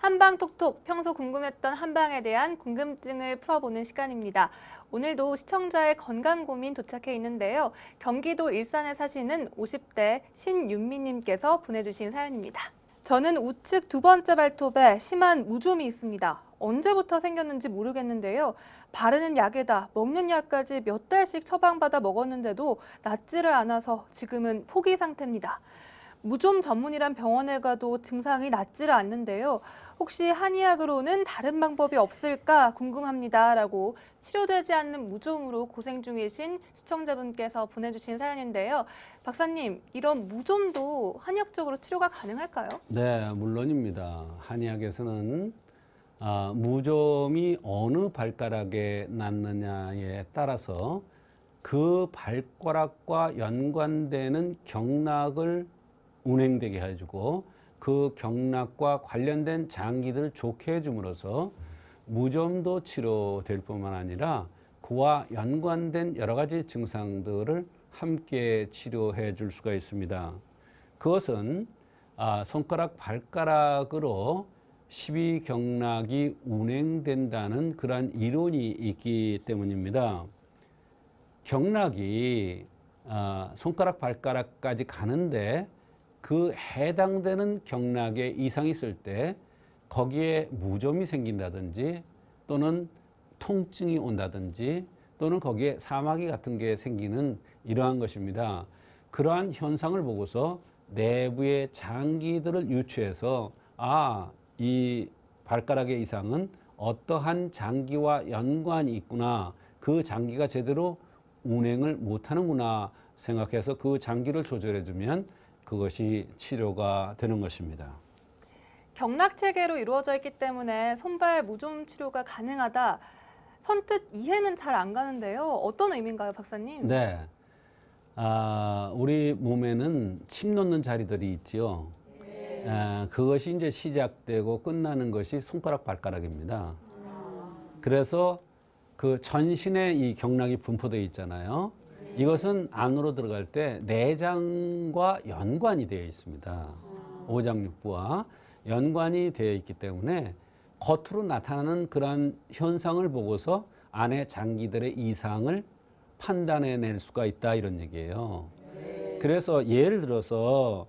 한방톡톡, 평소 궁금했던 한방에 대한 궁금증을 풀어보는 시간입니다. 오늘도 시청자의 건강 고민 도착해 있는데요. 경기도 일산에 사시는 50대 신윤미님께서 보내주신 사연입니다. 저는 우측 두 번째 발톱에 심한 무좀이 있습니다. 언제부터 생겼는지 모르겠는데요. 바르는 약에다 먹는 약까지 몇 달씩 처방받아 먹었는데도 낫지를 않아서 지금은 포기 상태입니다. 무좀 전문이란 병원에 가도 증상이 낫지를 않는데요. 혹시 한의학으로는 다른 방법이 없을까 궁금합니다. 라고 치료되지 않는 무좀으로 고생 중이신 시청자분께서 보내주신 사연인데요. 박사님, 이런 무좀도 한의학적으로 치료가 가능할까요? 네, 물론입니다. 한의학에서는 무좀이 어느 발가락에 낫느냐에 따라서 그 발가락과 연관되는 경락을 운행되게 해주고 그 경락과 관련된 장기들을 좋게 해줌으로써 무좀도 치료될 뿐만 아니라 그와 연관된 여러 가지 증상들을 함께 치료해 줄 수가 있습니다. 그것은 손가락 발가락으로 십이경락이 운행된다는 그러한 이론이 있기 때문입니다. 경락이 손가락 발가락까지 가는데 그 해당되는 경락에 이상이 있을 때 거기에 무좀이 생긴다든지 또는 통증이 온다든지 또는 거기에 사마귀 같은 게 생기는 이러한 것입니다. 그러한 현상을 보고서 내부의 장기들을 유추해서 이 발가락의 이상은 어떠한 장기와 연관이 있구나, 그 장기가 제대로 운행을 못하는구나 생각해서 그 장기를 조절해 주면 그것이 치료가 되는 것입니다. 경락체계로 이루어져 있기 때문에 손발 무좀 치료가 가능하다. 선뜻 이해는 잘 안 가는데요. 어떤 의미인가요, 박사님? 네, 우리 몸에는 침 놓는 자리들이 있지요. 그것이 이제 시작되고 끝나는 것이 손가락 발가락입니다. 그래서 그 전신에 이 경락이 분포되어 있잖아요. 이것은 안으로 들어갈 때 내장과 연관이 되어 있습니다. 오장육부와 연관이 되어 있기 때문에 겉으로 나타나는 그러한 현상을 보고서 안에 장기들의 이상을 판단해낼 수가 있다, 이런 얘기예요. 그래서 예를 들어서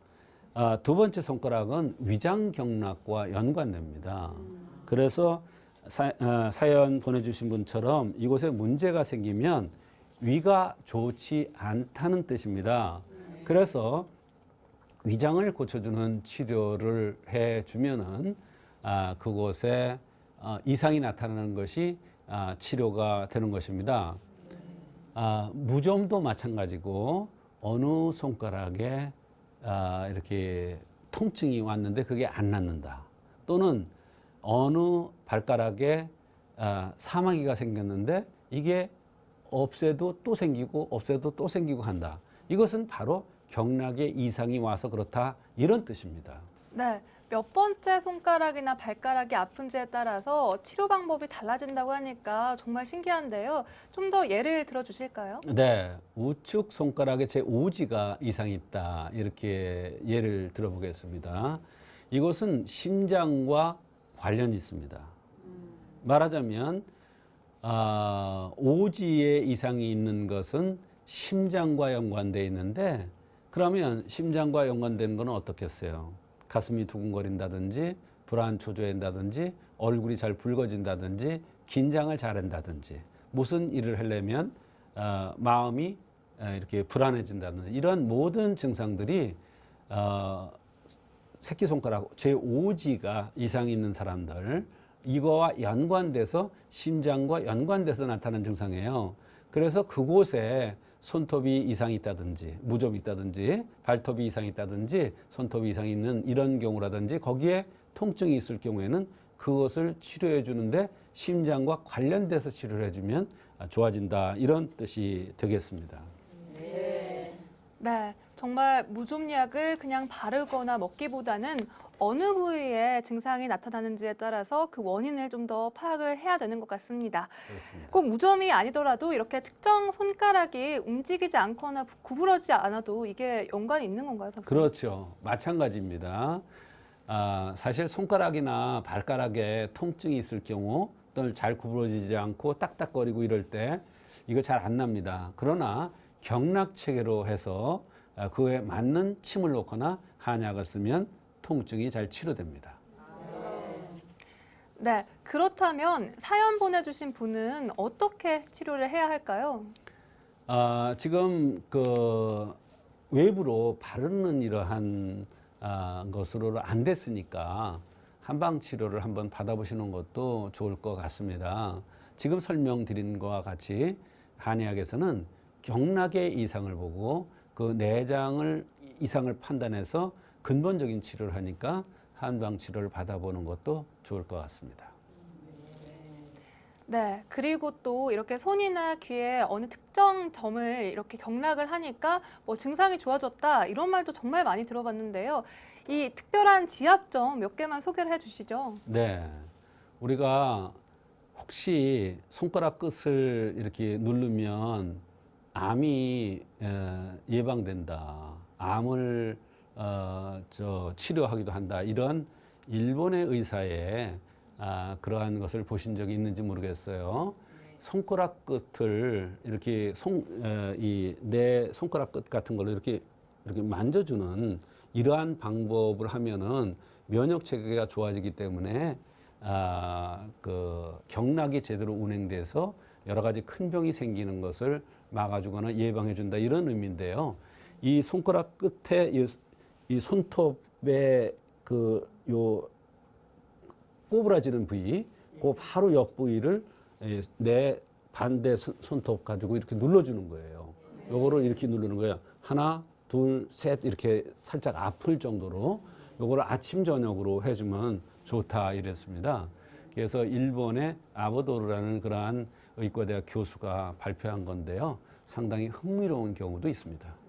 두 번째 손가락은 위장경락과 연관됩니다. 그래서 사연 보내주신 분처럼 이곳에 문제가 생기면 위가 좋지 않다는 뜻입니다. 그래서 위장을 고쳐주는 치료를 해주면은 그곳에 이상이 나타나는 것이 치료가 되는 것입니다. 무좀도 마찬가지고 어느 손가락에 이렇게 통증이 왔는데 그게 안 낫는다, 또는 어느 발가락에 사마귀가 생겼는데 이게 없애도 또 생기고 없애도 또 생기고 한다. 이것은 바로 경락에 이상이 와서 그렇다, 이런 뜻입니다. 네, 몇 번째 손가락이나 발가락이 아픈지에 따라서 치료 방법이 달라진다고 하니까 정말 신기한데요. 좀 더 예를 들어 주실까요? 네, 우측 손가락에 제5지가 이상이 있다, 이렇게 예를 들어보겠습니다. 이것은 심장과 관련이 있습니다. 말하자면 오지에 이상이 있는 것은 심장과 연관되어 있는데, 그러면 심장과 연관되는 것은 어떻겠어요? 가슴이 두근거린다든지 불안 초조한다든지 얼굴이 잘 붉어진다든지 긴장을 잘한다든지 무슨 일을 하려면 마음이 이렇게 불안해진다든지 이런 모든 증상들이 새끼손가락 제5지가 이상이 있는 사람들, 이거와 연관돼서 심장과 연관돼서 나타나는 증상이에요. 그래서 그곳에 손톱이 이상이 있다든지 무좀이 있다든지 발톱이 이상이 있다든지 손톱이 이상이 있는 이런 경우라든지 거기에 통증이 있을 경우에는 그것을 치료해 주는데 심장과 관련돼서 치료를 해주면 좋아진다, 이런 뜻이 되겠습니다. 네, 정말 무좀약을 그냥 바르거나 먹기보다는 어느 부위에 증상이 나타나는지에 따라서 그 원인을 좀 더 파악을 해야 되는 것 같습니다. 그렇습니다. 꼭 무좀이 아니더라도 이렇게 특정 손가락이 움직이지 않거나 구부러지지 않아도 이게 연관이 있는 건가요, 박사님? 그렇죠. 마찬가지입니다. 사실 손가락이나 발가락에 통증이 있을 경우 또는 잘 구부러지지 않고 딱딱거리고 이럴 때 이거 잘 안 납니다. 그러나 경락체계로 해서 그에 맞는 침을 놓거나 한약을 쓰면 통증이 잘 치료됩니다. 네, 그렇다면 사연 보내주신 분은 어떻게 치료를 해야 할까요? 지금 그 외부로 바르는 이러한 것으로 안 됐으니까 한방 치료를 한번 받아보시는 것도 좋을 것 같습니다. 지금 설명드린 것과 같이 한의학에서는 경락의 이상을 보고 그 내장을 이상을 판단해서 근본적인 치료를 하니까 한방 치료를 받아보는 것도 좋을 것 같습니다. 네, 그리고 또 이렇게 손이나 귀에 어느 특정 점을 이렇게 경락을 하니까 뭐 증상이 좋아졌다 이런 말도 정말 많이 들어봤는데요. 이 특별한 지압점 몇 개만 소개를 해주시죠. 네, 우리가 혹시 손가락 끝을 이렇게 누르면 암이 예방된다, 암을 치료하기도 한다, 이런 일본의 의사의 그러한 것을 보신 적이 있는지 모르겠어요. 손가락 끝을 이렇게 내 손가락 끝 같은 걸로 이렇게 만져주는 이러한 방법을 하면은 면역 체계가 좋아지기 때문에 그 경락이 제대로 운행돼서 여러 가지 큰 병이 생기는 것을 막아주거나 예방해준다, 이런 의미인데요. 이 손가락 끝에 이 손톱의 요 꼬부라지는 부위, 그 바로 옆 부위를 내 반대 손톱 가지고 이렇게 눌러주는 거예요. 요거를 이렇게 누르는 거예요. 하나, 둘, 셋 이렇게 살짝 아플 정도로 요거를 아침 저녁으로 해주면 좋다 이랬습니다. 그래서 일본의 아보도르라는 그러한 의과대학 교수가 발표한 건데요. 상당히 흥미로운 경우도 있습니다.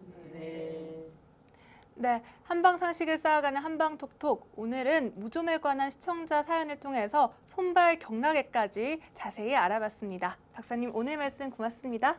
네, 한방 상식을 쌓아가는 한방톡톡. 오늘은 무좀에 관한 시청자 사연을 통해서 손발 경락에까지 자세히 알아봤습니다. 박사님 오늘 말씀 고맙습니다.